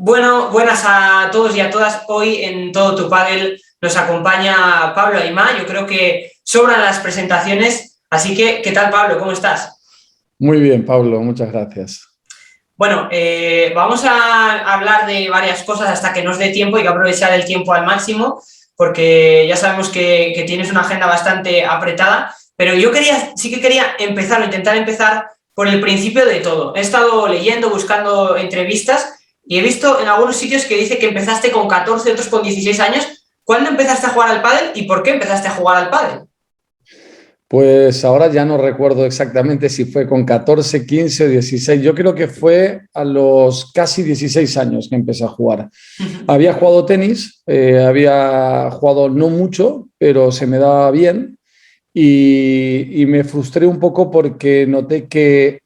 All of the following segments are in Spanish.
Bueno, buenas a todos y a todas. Hoy en Todo Tu Pádel nos acompaña Pablo Aimá. Yo creo que sobran las presentaciones, así que, ¿qué tal, Pablo? ¿Cómo estás? Muy bien, Pablo, muchas gracias. Bueno, vamos a hablar de varias cosas hasta que nos dé tiempo. Hay que aprovechar el tiempo al máximo porque ya sabemos que tienes una agenda bastante apretada, pero yo sí que quería empezar o intentar empezar por el principio de todo. He estado leyendo, buscando entrevistas y he visto en algunos sitios que dice que empezaste con 14, otros con 16 años. ¿Cuándo empezaste a jugar al pádel y por qué empezaste a jugar al pádel? Pues ahora ya no recuerdo exactamente si fue con 14, 15 o 16. Yo creo que fue a los casi 16 años que empecé a jugar. Había jugado tenis, había jugado no mucho, pero se me daba bien. Y me frustré un poco porque noté que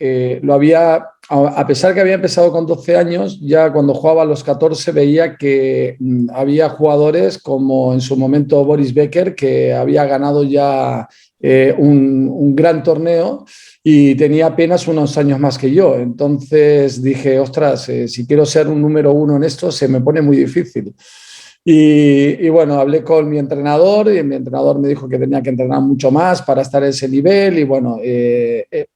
a pesar que había empezado con 12 años, ya cuando jugaba a los 14 veía que había jugadores como en su momento Boris Becker, que había ganado ya un gran torneo y tenía apenas unos años más que yo. Entonces dije, ostras, si quiero ser un número uno en esto, se me pone muy difícil. Y bueno, hablé con mi entrenador y mi entrenador me dijo que tenía que entrenar mucho más para estar a ese nivel y bueno,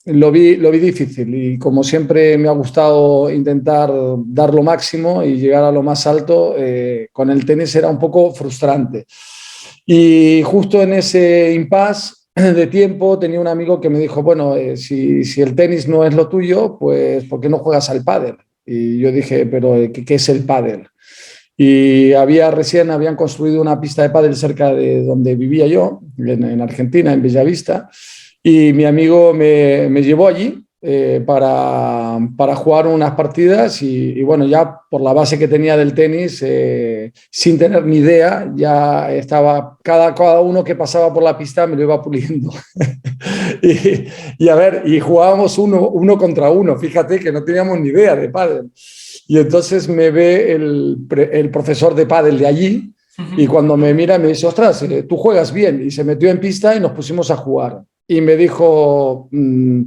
lo vi difícil y como siempre me ha gustado intentar dar lo máximo y llegar a lo más alto, con el tenis era un poco frustrante. Y justo en ese impasse de tiempo tenía un amigo que me dijo, bueno, si el tenis no es lo tuyo, pues ¿por qué no juegas al pádel? Y yo dije, pero ¿qué es el pádel? Y recién habían construido una pista de pádel cerca de donde vivía yo, en Argentina, en Bellavista, y mi amigo me llevó allí para jugar unas partidas y bueno, ya por la base que tenía del tenis, sin tener ni idea, ya estaba, cada uno que pasaba por la pista me lo iba puliendo. y, y a ver, y jugábamos uno contra uno, fíjate que no teníamos ni idea de pádel. Y entonces me ve el profesor de pádel de allí y cuando me mira me dice, ostras, tú juegas bien. Y se metió en pista y nos pusimos a jugar. Y me dijo,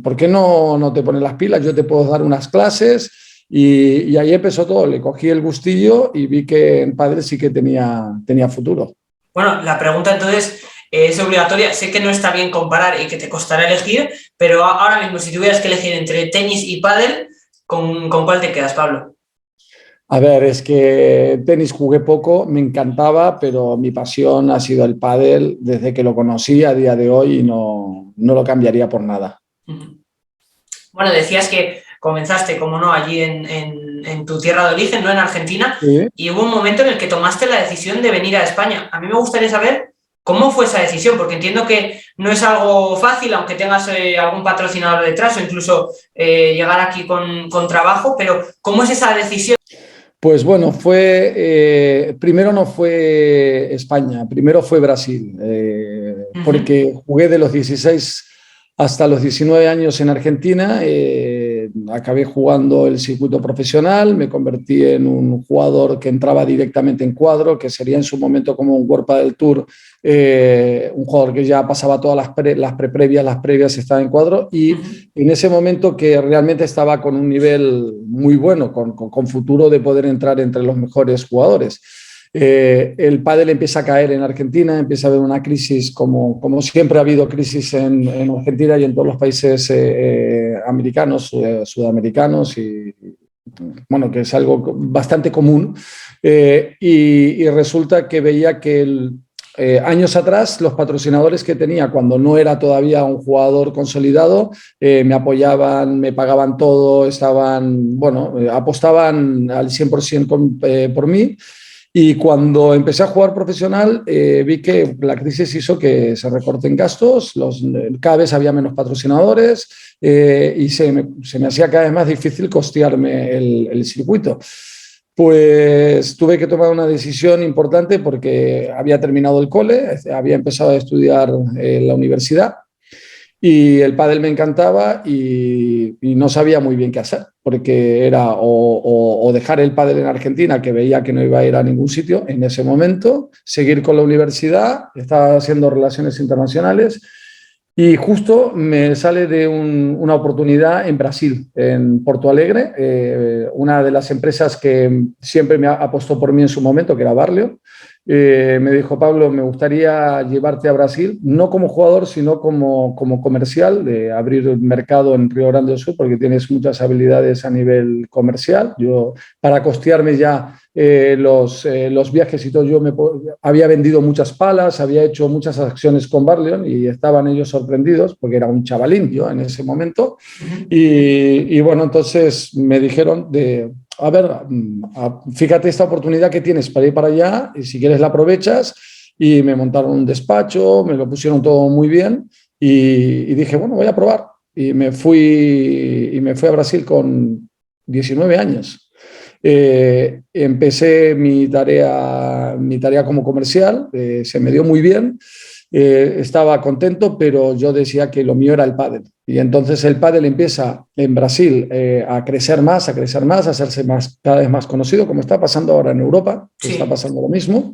¿por qué no te pones las pilas? Yo te puedo dar unas clases. Y ahí empezó todo. Le cogí el gustillo y vi que en pádel sí que tenía futuro. Bueno, la pregunta entonces es obligatoria. Sé que no está bien comparar y que te costará elegir, pero ahora mismo si tuvieras que elegir entre tenis y pádel, ¿con cuál te quedas, Pablo? A ver, es que tenis jugué poco, me encantaba, pero mi pasión ha sido el pádel desde que lo conocí a día de hoy y no lo cambiaría por nada. Bueno, decías que comenzaste, como no, allí en tu tierra de origen, no en Argentina, Sí. y hubo un momento en el que tomaste la decisión de venir a España. A mí me gustaría saber cómo fue esa decisión, porque entiendo que no es algo fácil, aunque tengas algún patrocinador detrás o incluso llegar aquí con trabajo, pero ¿cómo es esa decisión? Pues bueno, primero no fue España, primero fue Brasil, porque jugué de los 16 hasta los 19 años en Argentina, acabé jugando el circuito profesional, me convertí en un jugador que entraba directamente en cuadro, que sería en su momento como un World Padel Tour, un jugador que ya pasaba todas las previas estaba en cuadro y en ese momento que realmente estaba con un nivel muy bueno, con futuro de poder entrar entre los mejores jugadores. El pádel empieza a caer en Argentina, empieza a haber una crisis como siempre ha habido crisis en Argentina y en todos los países americanos, sudamericanos y bueno, que es algo bastante común. Y resulta que veía que años atrás los patrocinadores que tenía cuando no era todavía un jugador consolidado me apoyaban, me pagaban todo, bueno, apostaban al 100% por mí. Y cuando empecé a jugar profesional, vi que la crisis hizo que se recorten gastos, cada vez había menos patrocinadores y se me hacía cada vez más difícil costearme el circuito. Pues tuve que tomar una decisión importante porque había terminado el cole, había empezado a estudiar en la universidad y el pádel me encantaba y no sabía muy bien qué hacer, porque era o dejar el pádel en Argentina, que veía que no iba a ir a ningún sitio en ese momento, seguir con la universidad, estaba haciendo relaciones internacionales Y justo me sale de una oportunidad en Brasil, en Porto Alegre, una de las empresas que siempre me apostó por mí en su momento, que era Barlio. Me dijo, Pablo, me gustaría llevarte a Brasil, no como jugador, sino como comercial, de abrir el mercado en Río Grande do Sul, porque tienes muchas habilidades a nivel comercial. Yo, para costearme ya los viajes y todo, había vendido muchas palas, había hecho muchas acciones con Barleon y estaban ellos sorprendidos porque era un chavalín yo en ese momento. Y bueno, entonces me dijeron a ver, fíjate esta oportunidad que tienes para ir para allá y si quieres la aprovechas. Y me montaron un despacho, me lo pusieron todo muy bien y dije, bueno, voy a probar. Y me fui a Brasil con 19 años. Empecé mi tarea como comercial, se me dio muy bien, estaba contento, pero yo decía que lo mío era el pádel. Y entonces el pádel empieza en Brasil a crecer más, a hacerse cada vez más conocido, como está pasando ahora en Europa, que está pasando lo mismo.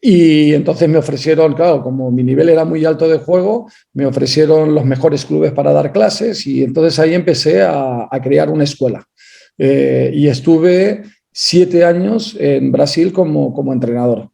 Y entonces me ofrecieron, claro, como mi nivel era muy alto de juego, me ofrecieron los mejores clubes para dar clases y entonces ahí empecé a crear una escuela. Y estuve 7 años en Brasil como entrenador.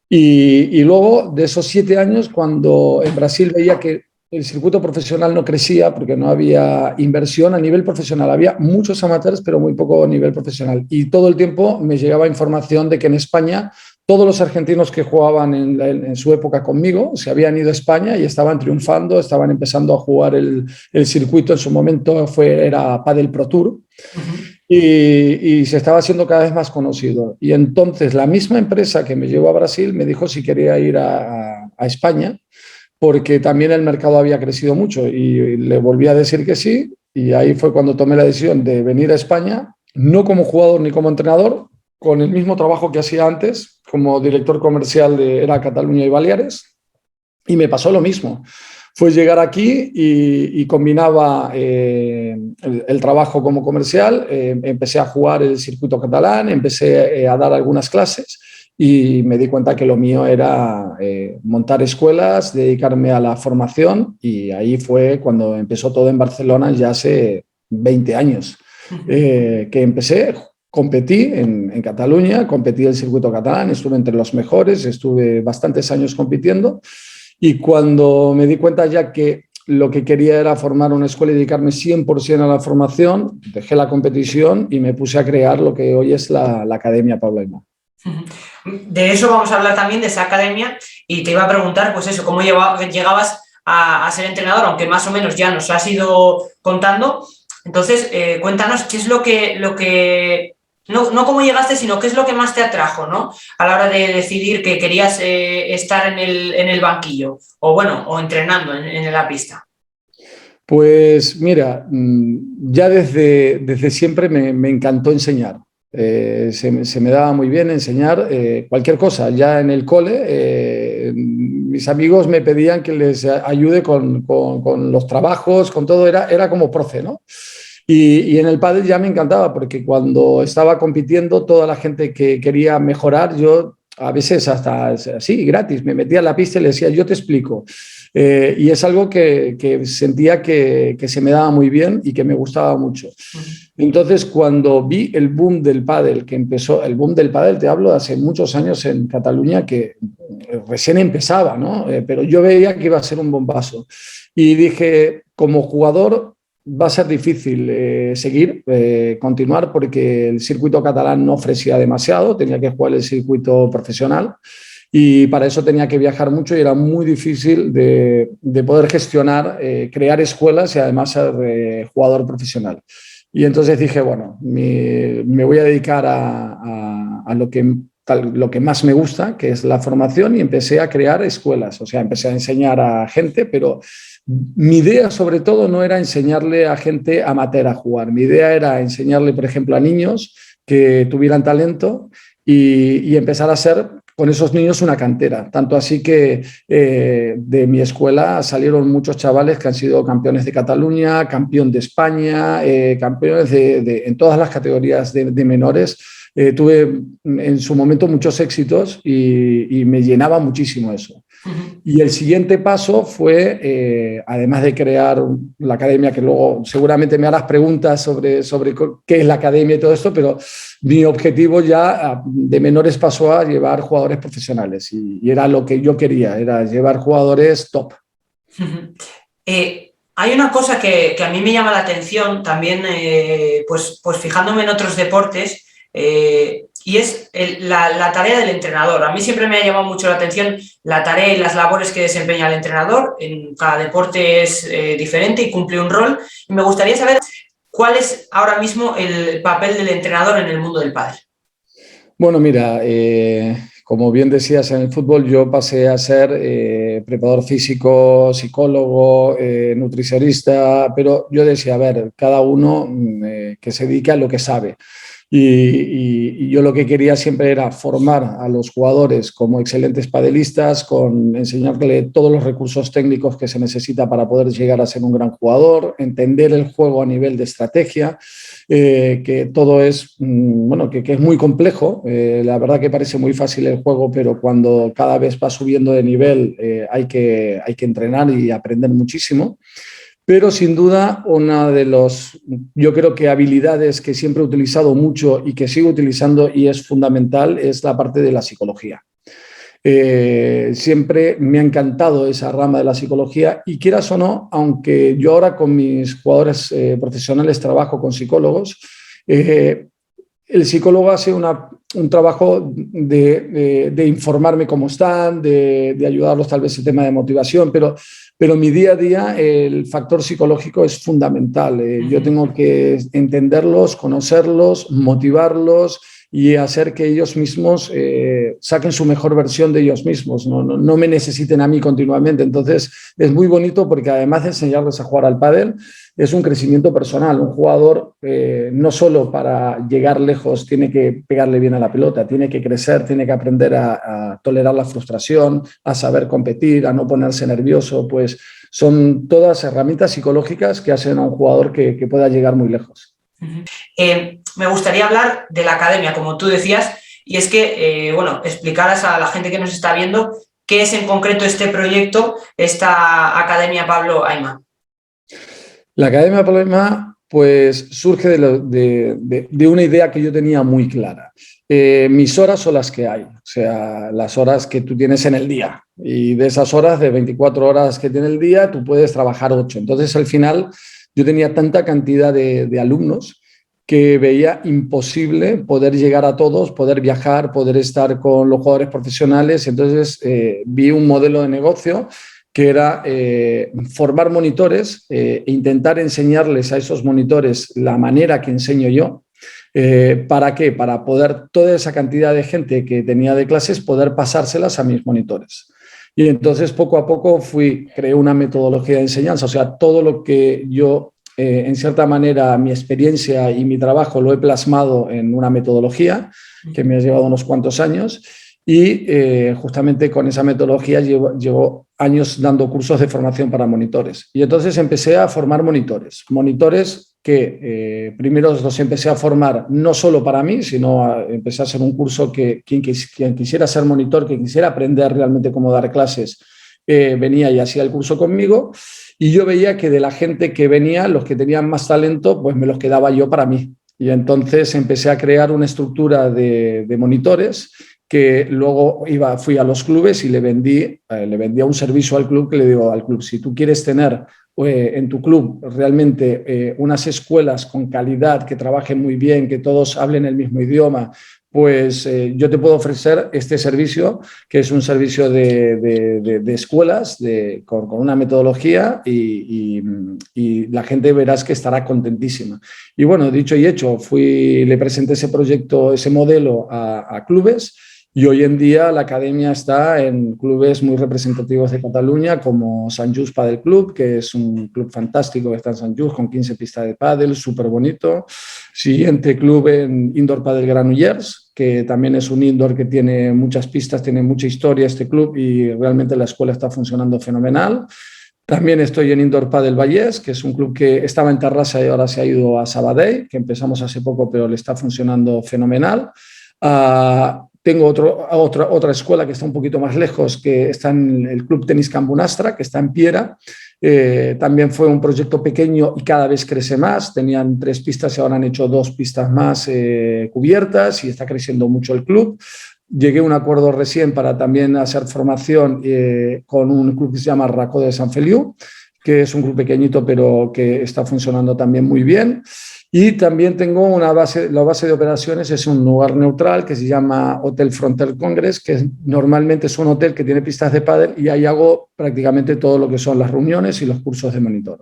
Y luego de esos 7 años, cuando en Brasil veía que el circuito profesional no crecía porque no había inversión a nivel profesional, había muchos amateurs, pero muy poco a nivel profesional. Y todo el tiempo me llegaba información de que en España todos los argentinos que jugaban en su época conmigo se habían ido a España y estaban triunfando, estaban empezando a jugar el circuito. En su momento era Padel Pro Tour. Y se estaba haciendo cada vez más conocido. Y entonces la misma empresa que me llevó a Brasil me dijo si quería ir a España, porque también el mercado había crecido mucho. Y le volví a decir que sí. Y ahí fue cuando tomé la decisión de venir a España, no como jugador ni como entrenador, con el mismo trabajo que hacía antes, como director comercial era Cataluña y Baleares. Y me pasó lo mismo. Fue llegar aquí y combinaba el trabajo como comercial, empecé a jugar el circuito catalán, empecé a dar algunas clases y me di cuenta que lo mío era montar escuelas, dedicarme a la formación y ahí fue cuando empezó todo en Barcelona ya hace 20 años que empecé. Competí en Cataluña, competí el circuito catalán, estuve entre los mejores, estuve bastantes años compitiendo. Y cuando me di cuenta ya que lo que quería era formar una escuela y dedicarme 100% a la formación, dejé la competición y me puse a crear lo que hoy es la Academia Pablo Aimar. De eso vamos a hablar también, de esa academia, y te iba a preguntar, pues eso, cómo llegabas a ser entrenador, aunque más o menos ya nos has ido contando. Entonces, cuéntanos qué es lo que no cómo llegaste, sino qué es lo que más te atrajo, ¿no? A la hora de decidir que querías estar en el banquillo, o bueno, o entrenando en la pista. Pues mira, ya desde siempre me encantó enseñar. Se me daba muy bien enseñar cualquier cosa. Ya en el cole, mis amigos me pedían que les ayude con los trabajos, con todo, era como profe, ¿no? Y en el pádel ya me encantaba porque cuando estaba compitiendo, toda la gente que quería mejorar, yo a veces hasta así, gratis, me metía a la pista y le decía, yo te explico. Y es algo que sentía que se me daba muy bien y que me gustaba mucho. Entonces, cuando vi el boom del pádel, que empezó, el boom del pádel, te hablo de hace muchos años en Cataluña, que recién empezaba, ¿no? Pero yo veía que iba a ser un bombazo. Y dije, como jugador, va a ser difícil seguir, continuar, porque el circuito catalán no ofrecía demasiado, tenía que jugar el circuito profesional y para eso tenía que viajar mucho y era muy difícil de poder gestionar, crear escuelas y además ser jugador profesional. Y entonces dije, bueno, me voy a dedicar a lo que más me gusta, que es la formación, y empecé a crear escuelas, o sea, empecé a enseñar a gente, pero mi idea sobre todo no era enseñarle a gente amateur a jugar, mi idea era enseñarle, por ejemplo, a niños que tuvieran talento y empezar a hacer con esos niños una cantera. Tanto así que de mi escuela salieron muchos chavales que han sido campeones de Cataluña, campeón de España, campeones en todas las categorías de menores. tuve en su momento muchos éxitos y me llenaba muchísimo eso. Y el siguiente paso fue, además de crear la academia, que luego seguramente me harás preguntas sobre qué es la academia y todo esto, pero mi objetivo ya de menores pasó a llevar jugadores profesionales y era lo que yo quería, era llevar jugadores top. Hay una cosa que a mí me llama la atención también, pues fijándome en otros deportes, y es la tarea del entrenador. A mí siempre me ha llamado mucho la atención la tarea y las labores que desempeña el entrenador. En cada deporte es diferente y cumple un rol. Y me gustaría saber cuál es ahora mismo el papel del entrenador en el mundo del pádel. Bueno, mira, como bien decías, en el fútbol yo pasé a ser preparador físico, psicólogo, nutricionista, pero yo decía, a ver, cada uno que se dedique a lo que sabe. Y yo lo que quería siempre era formar a los jugadores como excelentes padelistas, con enseñarle todos los recursos técnicos que se necesita para poder llegar a ser un gran jugador, entender el juego a nivel de estrategia, que todo es, bueno, que es muy complejo. La verdad que parece muy fácil el juego, pero cuando cada vez va subiendo de nivel hay que entrenar y aprender muchísimo. Pero sin duda, una de los, yo creo que habilidades que siempre he utilizado mucho y que sigo utilizando y es fundamental es la parte de la psicología. Siempre me ha encantado esa rama de la psicología y quieras o no, aunque yo ahora con mis jugadores profesionales trabajo con psicólogos, el psicólogo hace un trabajo de informarme cómo están, de ayudarlos tal vez el tema de motivación, pero mi día a día el factor psicológico es fundamental. Yo tengo que entenderlos, conocerlos, motivarlos y hacer que ellos mismos saquen su mejor versión de ellos mismos, no me necesiten a mí continuamente. Entonces es muy bonito porque además de enseñarles a jugar al pádel, es un crecimiento personal. Un jugador no solo para llegar lejos tiene que pegarle bien a la pelota, tiene que crecer, tiene que aprender a tolerar la frustración, a saber competir, a no ponerse nervioso. Pues son todas herramientas psicológicas que hacen a un jugador que pueda llegar muy lejos. Me gustaría hablar de la academia, como tú decías, y es que, bueno, explicaras a la gente que nos está viendo qué es en concreto este proyecto, esta Academia Pablo Aimar. La Academia Pablo Aimar pues surge de una idea que yo tenía muy clara. Mis horas son las que hay, o sea, las horas que tú tienes en el día. Y de esas horas, de 24 horas que tiene el día, tú puedes trabajar 8. Entonces, al final, yo tenía tanta cantidad de alumnos que veía imposible poder llegar a todos, poder viajar, poder estar con los jugadores profesionales. Entonces, vi un modelo de negocio que era formar monitores e intentar enseñarles a esos monitores la manera que enseño yo. ¿Para qué? Para poder toda esa cantidad de gente que tenía de clases, poder pasárselas a mis monitores. Y entonces, poco a poco, creé una metodología de enseñanza. O sea, todo lo que yo, en cierta manera, mi experiencia y mi trabajo lo he plasmado en una metodología que me ha llevado unos cuantos años. Y justamente con esa metodología llevo años dando cursos de formación para monitores. Y entonces empecé a formar monitores que primero los empecé a formar no solo para mí, sino empecé a hacer un curso que quien quisiera ser monitor, que quisiera aprender realmente cómo dar clases, venía y hacía el curso conmigo. Y yo veía que de la gente que venía, los que tenían más talento, pues me los quedaba yo para mí. Y entonces empecé a crear una estructura de monitores que luego fui a los clubes y le vendía un servicio al club, que le digo al club, si tú quieres tener en tu club realmente unas escuelas con calidad, que trabajen muy bien, que todos hablen el mismo idioma, pues yo te puedo ofrecer este servicio, que es un servicio de escuelas con una metodología y la gente verás que estará contentísima. Y bueno, dicho y hecho, le presenté ese proyecto, ese modelo a clubes. Y hoy en día la academia está en clubes muy representativos de Cataluña, como Sant Just Padel Club, que es un club fantástico que está en Sant Just, con 15 pistas de pádel, súper bonito. Siguiente club en Indoor Padel Granollers, que también es un indoor que tiene muchas pistas, tiene mucha historia este club y realmente la escuela está funcionando fenomenal. También estoy en Indoor Padel Vallès, que es un club que estaba en Terrassa y ahora se ha ido a Sabadell, que empezamos hace poco, pero le está funcionando fenomenal. Tengo otra escuela que está un poquito más lejos, que está en el Club Tenis Cambunastra, que está en Piera. También fue un proyecto pequeño y cada vez crece más. Tenían 3 pistas y ahora han hecho 2 pistas más cubiertas y está creciendo mucho el club. Llegué a un acuerdo recién para también hacer formación con un club que se llama Racó de Sant Feliu, que es un club pequeñito pero que está funcionando también muy bien. Y también tengo la base de operaciones es un lugar neutral que se llama Hotel Frontier Congress, que normalmente es un hotel que tiene pistas de pádel y ahí hago prácticamente todo lo que son las reuniones y los cursos de monitor.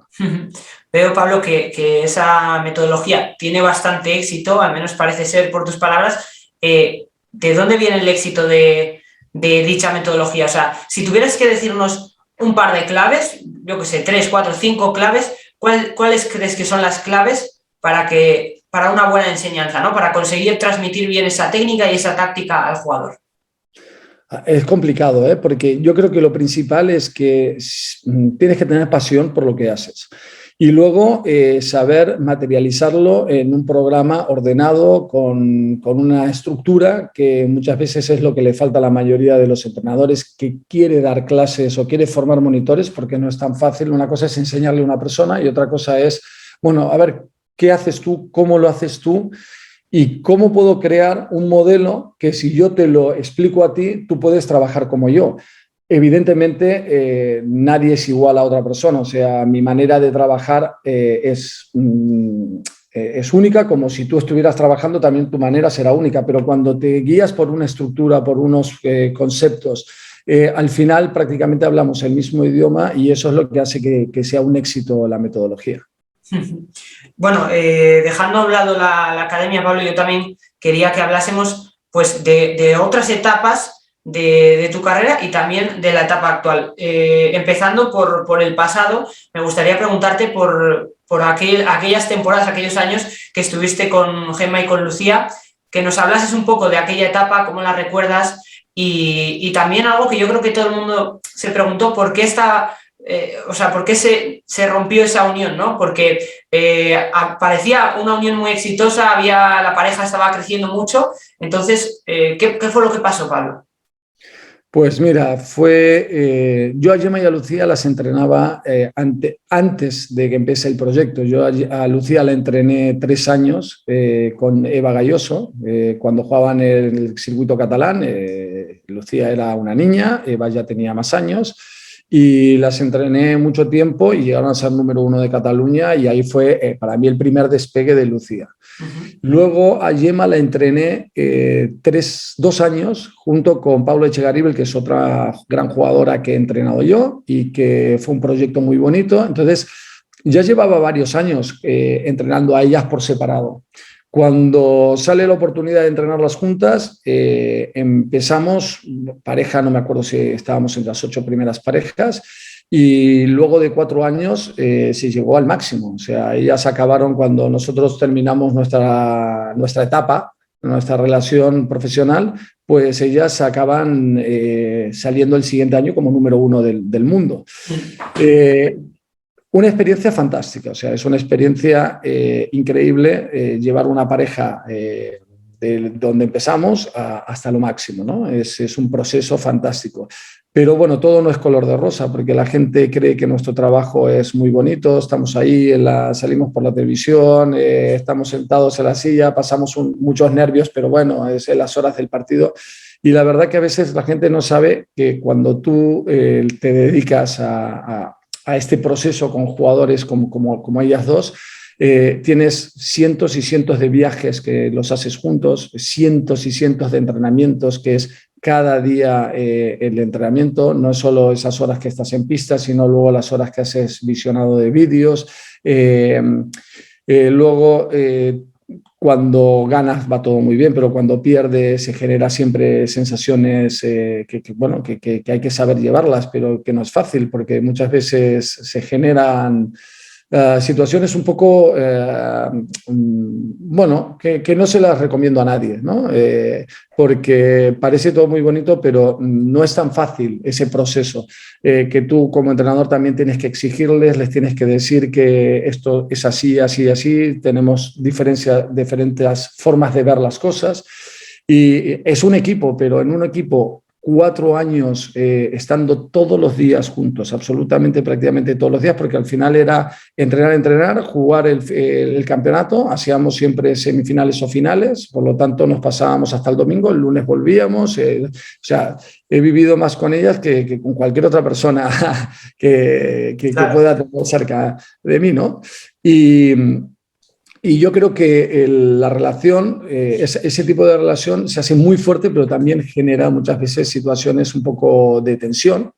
Veo, Pablo, que esa metodología tiene bastante éxito, al menos parece ser por tus palabras. ¿De dónde viene el éxito de dicha metodología? O sea, si tuvieras que decirnos un par de claves, yo que sé, 3, 4, 5 claves, ¿cuáles crees que son las claves para una buena enseñanza, ¿no? Para conseguir transmitir bien esa técnica y esa táctica al jugador? Es complicado, porque yo creo que lo principal es que tienes que tener pasión por lo que haces y luego saber materializarlo en un programa ordenado con una estructura que muchas veces es lo que le falta a la mayoría de los entrenadores que quiere dar clases o quiere formar monitores, porque no es tan fácil. Una cosa es enseñarle a una persona y otra cosa es, bueno, a ver, ¿qué haces tú? ¿Cómo lo haces tú? ¿Y cómo puedo crear un modelo que si yo te lo explico a ti, tú puedes trabajar como yo? Evidentemente, nadie es igual a otra persona. O sea, mi manera de trabajar es única, como si tú estuvieras trabajando, también tu manera será única. Pero cuando te guías por una estructura, por unos conceptos, al final prácticamente hablamos el mismo idioma y eso es lo que hace que sea un éxito la metodología. Bueno, dejando a un lado la academia, Pablo, yo también quería que hablásemos pues, de otras etapas de tu carrera y también de la etapa actual. Empezando por el pasado, me gustaría preguntarte por aquellas temporadas, aquellos años que estuviste con Gemma y con Lucía, que nos hablases un poco de aquella etapa, cómo la recuerdas y también algo que yo creo que todo el mundo se preguntó, ¿por qué ¿por qué se rompió esa unión, ¿no? Porque parecía una unión muy exitosa, la pareja estaba creciendo mucho. Entonces, ¿qué fue lo que pasó, Pablo? Pues mira, yo a Gemma y a Lucía las entrenaba antes de que empiece el proyecto. Yo a Lucía la entrené 3 años con Eva Galloso, cuando jugaban en el circuito catalán. Lucía era una niña, Eva ya tenía más años. Y las entrené mucho tiempo y llegaron a ser número 1 de Cataluña y ahí fue para mí el primer despegue de Lucía. Luego a Gemma la entrené 2 años junto con Pablo Echegaribel, que es otra gran jugadora que he entrenado yo y que fue un proyecto muy bonito. Entonces ya llevaba varios años entrenando a ellas por separado. Cuando sale la oportunidad de entrenarlas juntas, empezamos pareja, no me acuerdo si estábamos en las 8 primeras parejas, y luego de 4 años se llegó al máximo. O sea, ellas acabaron cuando nosotros terminamos nuestra etapa, nuestra relación profesional, pues ellas acaban saliendo el siguiente año como número 1 del mundo. Una experiencia fantástica, o sea, es una experiencia increíble llevar una pareja de donde empezamos hasta lo máximo, ¿no? Es un proceso fantástico. Pero bueno, todo no es color de rosa, porque la gente cree que nuestro trabajo es muy bonito, estamos ahí, salimos por la televisión, estamos sentados en la silla, pasamos muchos nervios, pero bueno, es en las horas del partido. Y la verdad que a veces la gente no sabe que cuando tú te dedicas a este proceso con jugadores como ellas dos, tienes cientos y cientos de viajes que los haces juntos, cientos y cientos de entrenamientos, que es cada día el entrenamiento, no es solo esas horas que estás en pista, sino luego las horas que haces visionado de vídeos. Luego, cuando ganas va todo muy bien, pero cuando pierdes se genera siempre sensaciones que hay que saber llevarlas, pero que no es fácil porque muchas veces se generan situaciones un poco, que no se las recomiendo a nadie, ¿no? Porque parece todo muy bonito, pero no es tan fácil ese proceso, que tú como entrenador también tienes que exigirles, les tienes que decir que esto es así, así, así, tenemos diferentes formas de ver las cosas. Y es un equipo, pero en un equipo 4 años estando todos los días juntos, absolutamente prácticamente todos los días, porque al final era entrenar, jugar el campeonato, hacíamos siempre semifinales o finales, por lo tanto nos pasábamos hasta el domingo, el lunes volvíamos, o sea, he vivido más con ellas que con cualquier otra persona que pueda tener cerca de mí, ¿no? Y yo creo que la relación, ese tipo de relación se hace muy fuerte, pero también genera muchas veces situaciones un poco de tensión.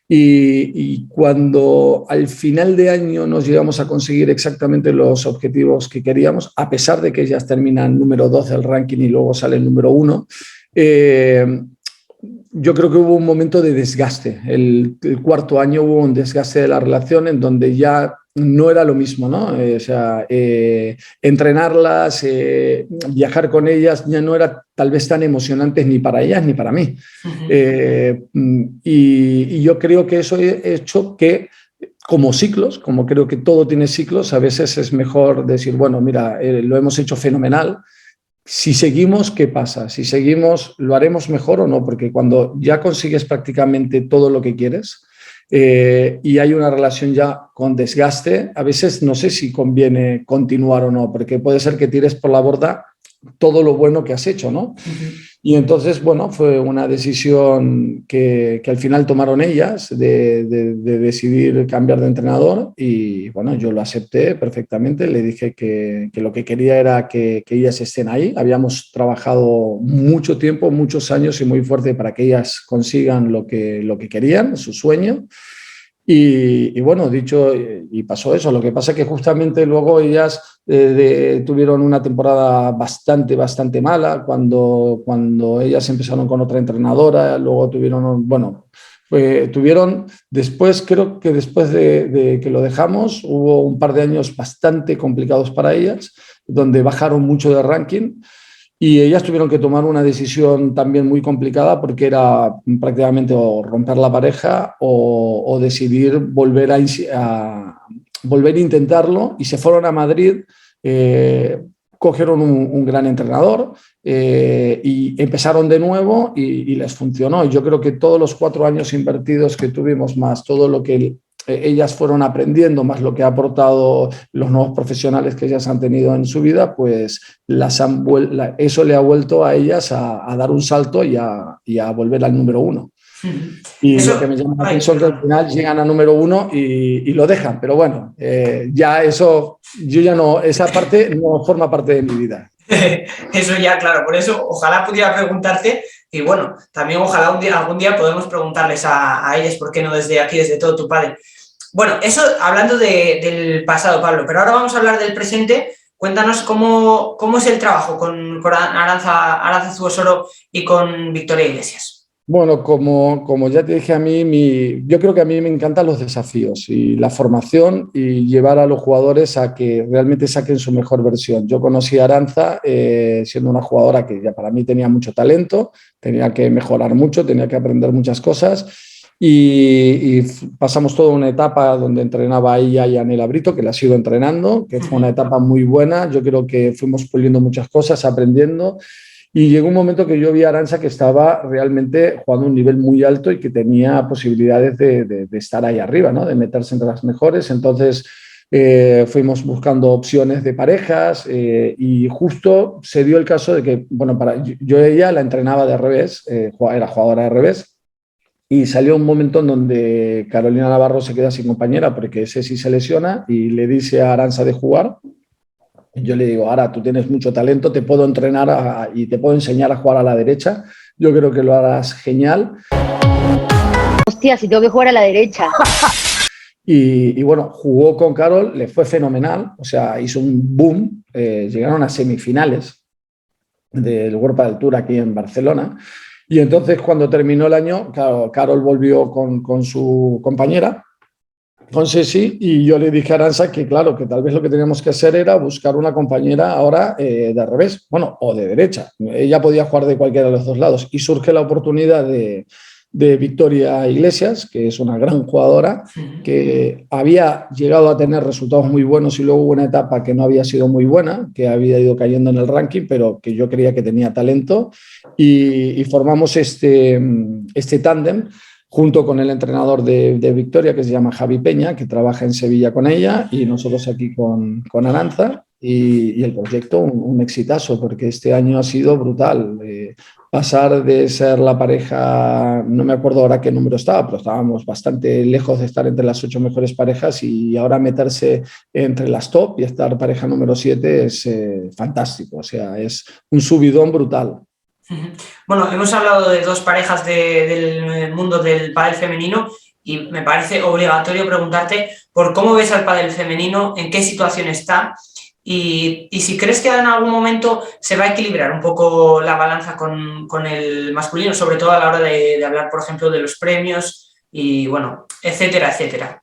Y cuando al final de año nos llegamos a conseguir exactamente los objetivos que queríamos, a pesar de que ellas terminan número 2 del ranking y luego sale el número 1, yo creo que hubo un momento de desgaste. El cuarto año hubo un desgaste de la relación en donde ya no era lo mismo, ¿no? O sea, entrenarlas, viajar con ellas ya no era tal vez tan emocionante ni para ellas ni para mí. Y yo creo que eso ha hecho que, como ciclos, como creo que todo tiene ciclos, a veces es mejor decir, bueno, mira, lo hemos hecho fenomenal. Si seguimos, ¿qué pasa? Si seguimos, ¿lo haremos mejor o no? Porque cuando ya consigues prácticamente todo lo que quieres y hay una relación ya con desgaste, a veces no sé si conviene continuar o no, porque puede ser que tires por la borda todo lo bueno que has hecho, ¿no? Y entonces, bueno, fue una decisión que al final tomaron ellas de decidir cambiar de entrenador y, bueno, yo lo acepté perfectamente. Le dije que lo que quería era que ellas estén ahí. Habíamos trabajado mucho tiempo, muchos años y muy fuerte para que ellas consigan lo que querían, su sueño. Y bueno, dicho y pasó eso. Lo que pasa es que justamente luego ellas tuvieron una temporada bastante mala cuando ellas empezaron con otra entrenadora, luego tuvieron, bueno, tuvieron después, creo que después de que lo dejamos, hubo un par de años bastante complicados para ellas, donde bajaron mucho de ranking. Y ellas tuvieron que tomar una decisión también muy complicada porque era prácticamente o romper la pareja o decidir volver a intentarlo y se fueron a Madrid, cogieron un gran entrenador y empezaron de nuevo y les funcionó. Yo creo que todos los 4 años invertidos que tuvimos más todo lo que ellas fueron aprendiendo, más lo que ha aportado los nuevos profesionales que ellas han tenido en su vida, pues eso le ha vuelto a ellas a dar un salto y a volver al número 1. Y eso, lo que me llama la atención es que al final llegan a número 1 y lo dejan, pero bueno, ya eso, yo ya no, esa parte no forma parte de mi vida. Eso ya, claro, por eso ojalá pudiera preguntarte y bueno, también ojalá algún día podemos preguntarles a ellas, ¿por qué no desde aquí, desde Todo Tu Pádel? Bueno, eso hablando del pasado, Pablo, pero ahora vamos a hablar del presente. Cuéntanos cómo es el trabajo con Arantxa Zuosoro y con Victoria Iglesias. Bueno, como ya te dije, yo creo que a mí me encantan los desafíos y la formación y llevar a los jugadores a que realmente saquen su mejor versión. Yo conocí a Arantxa siendo una jugadora que ya para mí tenía mucho talento, tenía que mejorar mucho, tenía que aprender muchas cosas y pasamos toda una etapa donde entrenaba a ella y a Anela Brito, que la sigo entrenando, que fue una etapa muy buena. Yo creo que fuimos puliendo muchas cosas, aprendiendo. Y llegó un momento que yo vi a Arantxa que estaba realmente jugando a un nivel muy alto y que tenía posibilidades de estar ahí arriba, ¿no? De meterse entre las mejores. Entonces fuimos buscando opciones de parejas y justo se dio el caso de que, bueno, yo ella la entrenaba de revés, era jugadora de revés, y salió un momento en donde Carolina Navarro se queda sin compañera porque Ceci se lesiona y le dice a Arantxa de jugar. Yo le digo, ahora tú tienes mucho talento, te puedo entrenar y te puedo enseñar a jugar a la derecha. Yo creo que lo harás genial. Hostia, si tengo que jugar a la derecha. Y bueno, jugó con Carol, le fue fenomenal, o sea, hizo un boom, llegaron a semifinales del World Padel Tour aquí en Barcelona. Y entonces cuando terminó el año, claro, Carol volvió con su compañera, con Ceci, y yo le dije a Arantxa que claro, que tal vez lo que teníamos que hacer era buscar una compañera ahora de revés, bueno, o de derecha. Ella podía jugar de cualquiera de los dos lados y surge la oportunidad de de Victoria Iglesias, que es una gran jugadora, que había llegado a tener resultados muy buenos y luego hubo una etapa que no había sido muy buena, que había ido cayendo en el ranking, pero que yo creía que tenía talento, y formamos este tándem junto con el entrenador de Victoria, que se llama Javi Peña, que trabaja en Sevilla con ella, y nosotros aquí con Aranza, y el proyecto un exitazo, porque este año ha sido brutal. Pasar de ser la pareja, no me acuerdo ahora qué número estaba, pero estábamos bastante lejos de estar entre las 8 mejores parejas, y ahora meterse entre las top y estar pareja número 7 es fantástico, o sea, es un subidón brutal. Bueno, hemos hablado de dos parejas del mundo del pádel femenino y me parece obligatorio preguntarte por cómo ves al pádel femenino, en qué situación está y si crees que en algún momento se va a equilibrar un poco la balanza con el masculino, sobre todo a la hora de hablar, por ejemplo, de los premios y, bueno, etcétera, etcétera.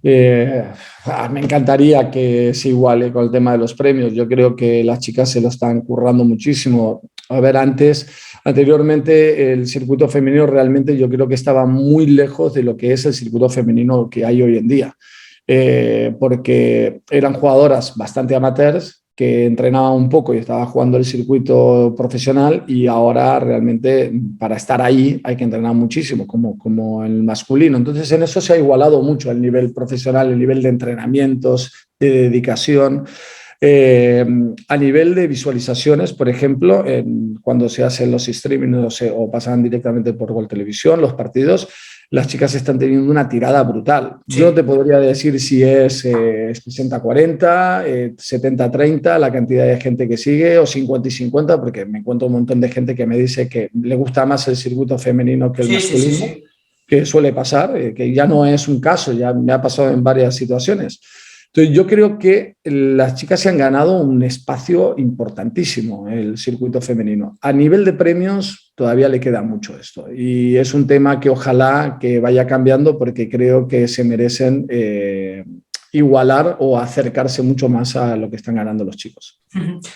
Me encantaría que se iguale con el tema de los premios. Yo creo que las chicas se lo están currando muchísimo. A ver, anteriormente el circuito femenino realmente yo creo que estaba muy lejos de lo que es el circuito femenino que hay hoy en día, porque eran jugadoras bastante amateurs que entrenaban un poco y estaba jugando el circuito profesional, y ahora realmente para estar ahí hay que entrenar muchísimo, como el masculino. Entonces en eso se ha igualado mucho el nivel profesional, el nivel de entrenamientos, de dedicación. A nivel de visualizaciones, por ejemplo, cuando se hacen los streamings o pasan directamente por Gol Televisión, los partidos, las chicas están teniendo una tirada brutal. Sí. Yo no te podría decir si es 60-40, 70-30, la cantidad de gente que sigue, o 50-50, porque me encuentro un montón de gente que me dice que le gusta más el circuito femenino que el masculino, sí. Que suele pasar, que ya no es un caso, ya me ha pasado en varias situaciones. Entonces, yo creo que las chicas se han ganado un espacio importantísimo en el circuito femenino. A nivel de premios, todavía le queda mucho esto. Y es un tema que ojalá que vaya cambiando, porque creo que se merecen igualar o acercarse mucho más a lo que están ganando los chicos.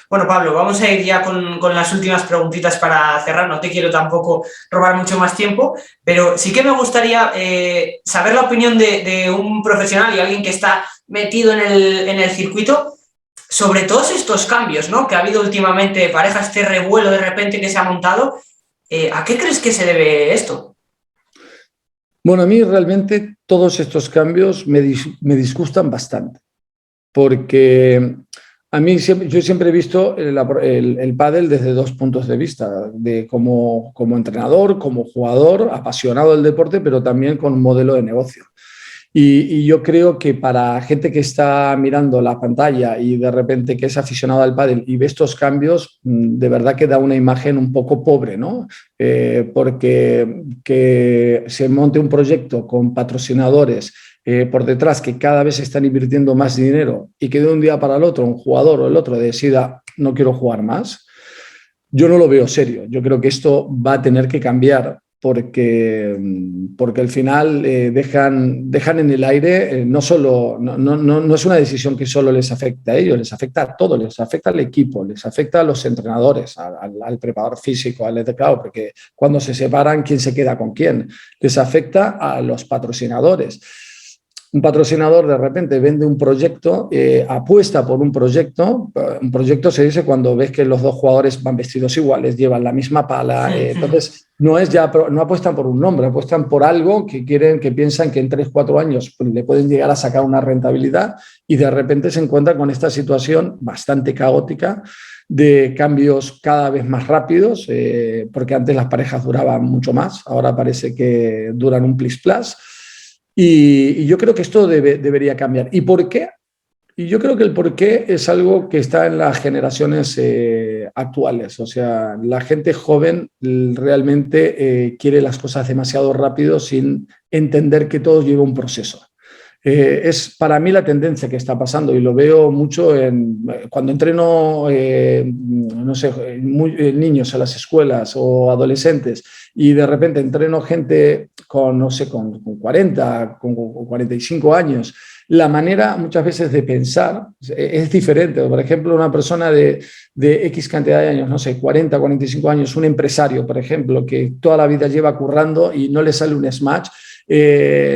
Bueno, Pablo, vamos a ir ya con las últimas preguntitas para cerrar. No te quiero tampoco robar mucho más tiempo, pero sí que me gustaría saber la opinión de un profesional y alguien que está metido en el circuito sobre todos estos cambios, ¿no?, que ha habido últimamente, pareja, este revuelo de repente que se ha montado. ¿A qué crees que se debe esto? Bueno, a mí realmente todos estos cambios me disgustan bastante, porque a mí yo siempre he visto el pádel desde dos puntos de vista, como entrenador, como jugador, apasionado del deporte, pero también con un modelo de negocio. Y yo creo que para gente que está mirando la pantalla y de repente que es aficionado al pádel y ve estos cambios, de verdad que da una imagen un poco pobre, ¿no? Porque que se monte un proyecto con patrocinadores por detrás que cada vez están invirtiendo más dinero, y que de un día para el otro un jugador o el otro decida no quiero jugar más, yo no lo veo serio. Yo creo que esto va a tener que cambiar, porque al final dejan en el aire, no es una decisión que solo les afecta a ellos, les afecta a todos, les afecta al equipo, les afecta a los entrenadores, al preparador físico, al claro, porque cuando se separan, ¿quién se queda con quién? Les afecta a los patrocinadores. Un patrocinador de repente vende un proyecto, apuesta por un proyecto se dice cuando ves que los dos jugadores van vestidos iguales, llevan la misma pala, entonces no apuestan por un nombre, apuestan por algo que piensan que en 3-4 años le pueden llegar a sacar una rentabilidad, y de repente se encuentran con esta situación bastante caótica de cambios cada vez más rápidos, porque antes las parejas duraban mucho más, ahora parece que duran un plis-plas. Y yo creo que esto debería cambiar. ¿Y por qué? Y yo creo que el por qué es algo que está en las generaciones actuales. O sea, la gente joven realmente quiere las cosas demasiado rápido sin entender que todo lleva un proceso. Es para mí la tendencia que está pasando, y lo veo mucho cuando entreno niños a las escuelas o adolescentes, y de repente entreno gente con 40, con 45 años, la manera muchas veces de pensar es diferente. Por ejemplo, una persona de X cantidad de años, no sé, 40, 45 años, un empresario, por ejemplo, que toda la vida lleva currando y no le sale un smash,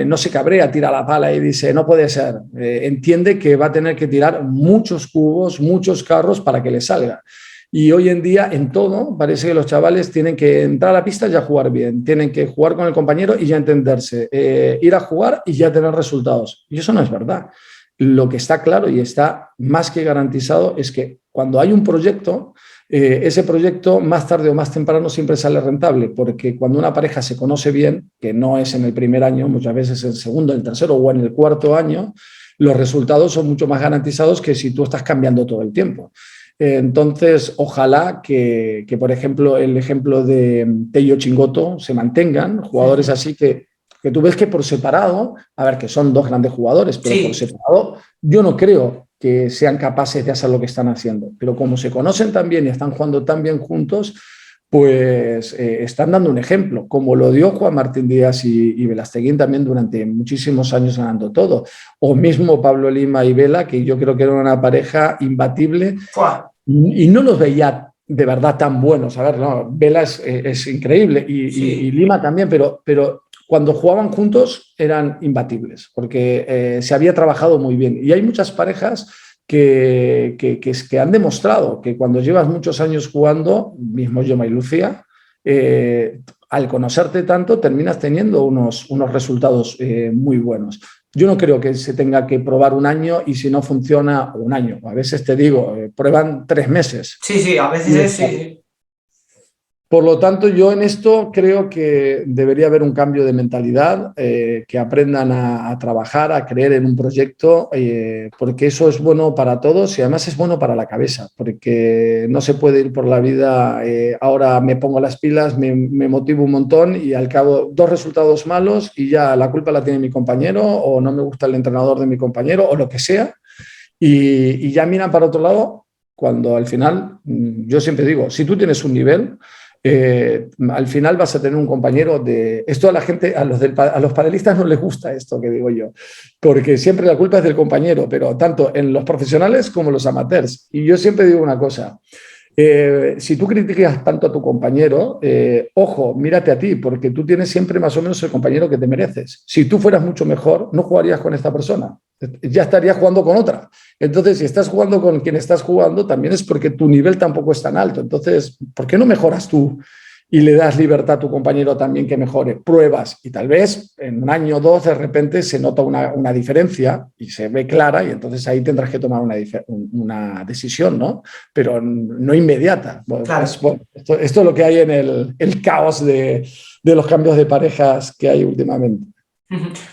no se cabrea, tira la pala y dice, no puede ser. Entiende que va a tener que tirar muchos cubos, muchos carros para que le salga. Y hoy en día, en todo, parece que los chavales tienen que entrar a la pista y ya jugar bien, tienen que jugar con el compañero y ya entenderse, ir a jugar y ya tener resultados. Y eso no es verdad. Lo que está claro y está más que garantizado es que cuando hay un proyecto, ese proyecto más tarde o más temprano siempre sale rentable, porque cuando una pareja se conoce bien, que no es en el primer año, muchas veces en el segundo, en el tercero o en el cuarto año, los resultados son mucho más garantizados que si tú estás cambiando todo el tiempo. Entonces, ojalá que, por ejemplo, el ejemplo de Tello Chingoto se mantengan, jugadores así que tú ves que por separado, a ver, que son dos grandes jugadores, pero por separado yo no creo que sean capaces de hacer lo que están haciendo. Pero como se conocen tan bien y están jugando tan bien juntos, pues están dando un ejemplo, como lo dio Juan Martín Díaz y Velasteguín también durante muchísimos años ganando todo. O mismo Pablo Lima y Vela, que yo creo que eran una pareja imbatible. Y no los veía de verdad tan buenos. A ver, no, Vela es increíble y Lima también, pero cuando jugaban juntos eran imbatibles, porque se había trabajado muy bien. Y hay muchas parejas que han demostrado que cuando llevas muchos años jugando, mismo Yoma y Lucía, al conocerte tanto terminas teniendo unos resultados muy buenos. Yo no creo que se tenga que probar un año y si no funciona un año. A veces te digo, prueban 3 meses. Sí, a veces sí. Por lo tanto, yo en esto creo que debería haber un cambio de mentalidad, que aprendan a trabajar, a creer en un proyecto, porque eso es bueno para todos y además es bueno para la cabeza, porque no se puede ir por la vida, ahora me pongo las pilas, me motivo un montón y al cabo 2 resultados malos y ya la culpa la tiene mi compañero o no me gusta el entrenador de mi compañero o lo que sea y ya miran para otro lado cuando al final, yo siempre digo, si tú tienes un nivel, al final vas a tener un compañero de... Esto a la gente, a los panelistas no les gusta esto que digo yo, porque siempre la culpa es del compañero, pero tanto en los profesionales como en los amateurs. Y yo siempre digo una cosa, si tú criticas tanto a tu compañero, ojo, mírate a ti, porque tú tienes siempre más o menos el compañero que te mereces. Si tú fueras mucho mejor, no jugarías con esta persona, ya estarías jugando con otra. Entonces, si estás jugando con quien estás jugando, también es porque tu nivel tampoco es tan alto. Entonces, ¿por qué no mejoras tú y le das libertad a tu compañero también que mejore? Pruebas y tal vez en un año o 2 de repente se nota una diferencia y se ve clara y entonces ahí tendrás que tomar una decisión, ¿no? Pero no inmediata. Claro. Esto es lo que hay en el caos de los cambios de parejas que hay últimamente.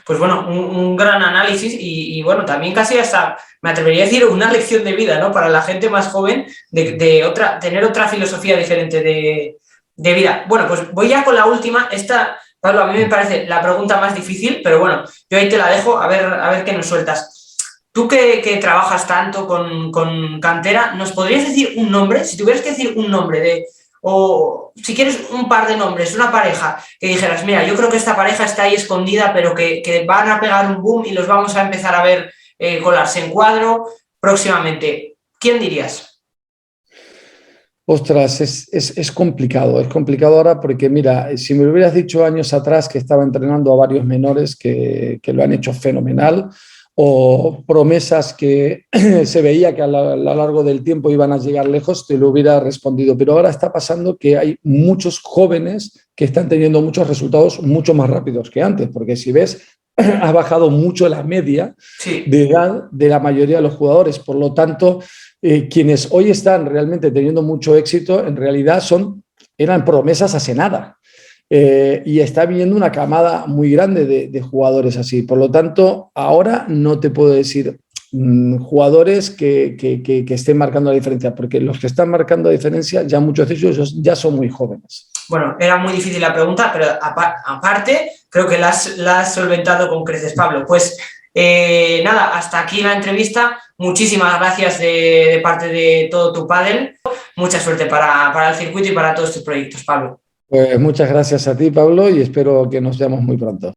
Pues bueno, un gran análisis y bueno, también casi hasta, me atrevería a decir, una lección de vida, ¿no? Para la gente más joven de tener otra filosofía diferente de vida. Bueno, pues voy ya con la última. Esta, Pablo, a mí me parece la pregunta más difícil, pero bueno, yo ahí te la dejo, a ver qué nos sueltas. Tú que trabajas tanto con cantera, ¿nos podrías decir un nombre? Si tuvieras que decir un nombre o si quieres un par de nombres, una pareja, que dijeras, mira, yo creo que esta pareja está ahí escondida, pero que van a pegar un boom y los vamos a empezar a ver colarse en cuadro próximamente. ¿Quién dirías? Ostras, es complicado ahora porque mira, si me hubieras dicho años atrás que estaba entrenando a varios menores que lo han hecho fenomenal, o promesas que se veía que a lo largo del tiempo iban a llegar lejos, te lo hubiera respondido. Pero ahora está pasando que hay muchos jóvenes que están teniendo muchos resultados mucho más rápidos que antes, porque si ves, ha bajado mucho la media de edad de la mayoría de los jugadores. Por lo tanto, quienes hoy están realmente teniendo mucho éxito, en realidad eran promesas hace nada. Y está viniendo una camada muy grande de jugadores así. Por lo tanto, ahora no te puedo decir jugadores que estén marcando la diferencia, porque los que están marcando la diferencia, ya muchos de ellos ya son muy jóvenes. Bueno, era muy difícil la pregunta, pero aparte creo que la has solventado con creces, Pablo. Pues nada, hasta aquí la entrevista. Muchísimas gracias de parte de todo tu pádel. Mucha suerte para el circuito y para todos tus proyectos, Pablo. Pues muchas gracias a ti, Pablo, y espero que nos veamos muy pronto.